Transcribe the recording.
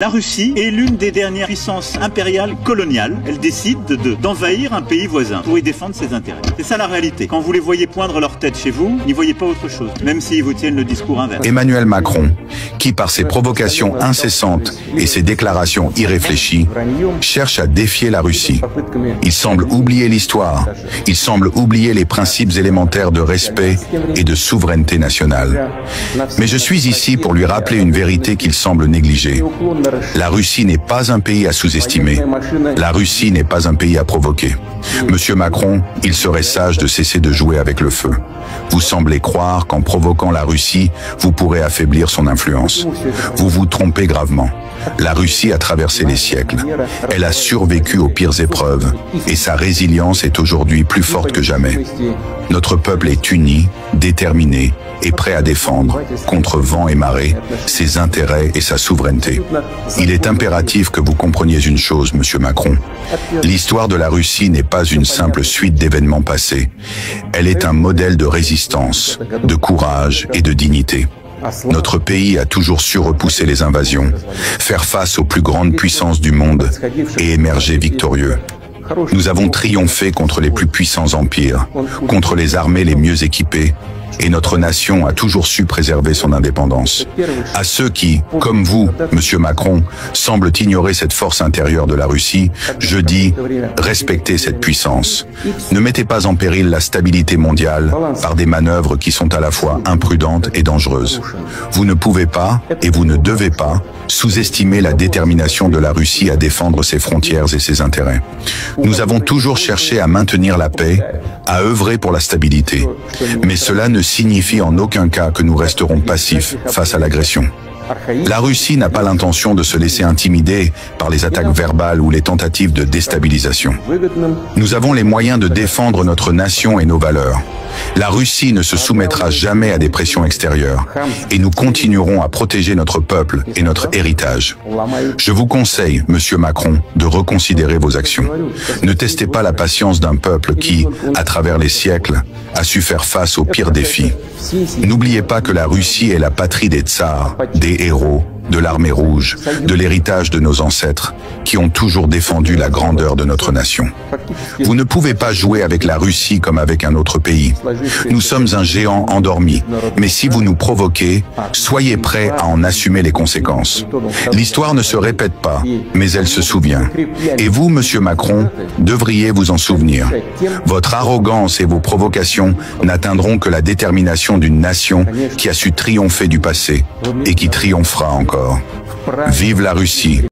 La Russie est l'une des dernières puissances impériales coloniales. Elle décide d'envahir un pays voisin pour y défendre ses intérêts. C'est ça la réalité. Quand vous les voyez poindre leur tête chez vous, n'y voyez pas autre chose, même s'ils vous tiennent le discours inverse. Emmanuel Macron, qui par ses provocations incessantes et ses déclarations irréfléchies, cherche à défier la Russie. Il semble oublier l'histoire. Il semble oublier les principes élémentaires de respect et de souveraineté nationale. Mais je suis ici pour lui rappeler une vérité qu'il semble négliger. La Russie n'est pas un pays à sous-estimer. La Russie n'est pas un pays à provoquer. Monsieur Macron, il serait sage de cesser de jouer avec le feu. Vous semblez croire qu'en provoquant la Russie, vous pourrez affaiblir son influence. Vous vous trompez gravement. La Russie a traversé les siècles. Elle a survécu aux pires épreuves et sa résilience est aujourd'hui plus forte que jamais. Notre peuple est uni, déterminé et prêt à défendre, contre vent et marée, ses intérêts et sa souveraineté. Il est impératif que vous compreniez une chose, Monsieur Macron. L'histoire de la Russie n'est pas une simple suite d'événements passés. Elle est un modèle de résistance, de courage et de dignité. Notre pays a toujours su repousser les invasions, faire face aux plus grandes puissances du monde et émerger victorieux. Nous avons triomphé contre les plus puissants empires, contre les armées les mieux équipées, et notre nation a toujours su préserver son indépendance. À ceux qui, comme vous, Monsieur Macron, semblent ignorer cette force intérieure de la Russie, je dis, respectez cette puissance. Ne mettez pas en péril la stabilité mondiale par des manœuvres qui sont à la fois imprudentes et dangereuses. Vous ne pouvez pas, et vous ne devez pas, sous-estimer la détermination de la Russie à défendre ses frontières et ses intérêts. Nous avons toujours cherché à maintenir la paix, à œuvrer pour la stabilité. Mais cela ne signifie en aucun cas que nous resterons passifs face à l'agression. La Russie n'a pas l'intention de se laisser intimider par les attaques verbales ou les tentatives de déstabilisation. Nous avons les moyens de défendre notre nation et nos valeurs. La Russie ne se soumettra jamais à des pressions extérieures et nous continuerons à protéger notre peuple et notre héritage. Je vous conseille, Monsieur Macron, de reconsidérer vos actions. Ne testez pas la patience d'un peuple qui, à travers les siècles, a su faire face aux pires défis. N'oubliez pas que la Russie est la patrie des tsars, des héros, de l'armée rouge, de l'héritage de nos ancêtres, qui ont toujours défendu la grandeur de notre nation. Vous ne pouvez pas jouer avec la Russie comme avec un autre pays. Nous sommes un géant endormi, mais si vous nous provoquez, soyez prêts à en assumer les conséquences. L'histoire ne se répète pas, mais elle se souvient. Et vous, Monsieur Macron, devriez vous en souvenir. Votre arrogance et vos provocations n'atteindront que la détermination d'une nation qui a su triompher du passé et qui triomphera encore. Vive la Russie!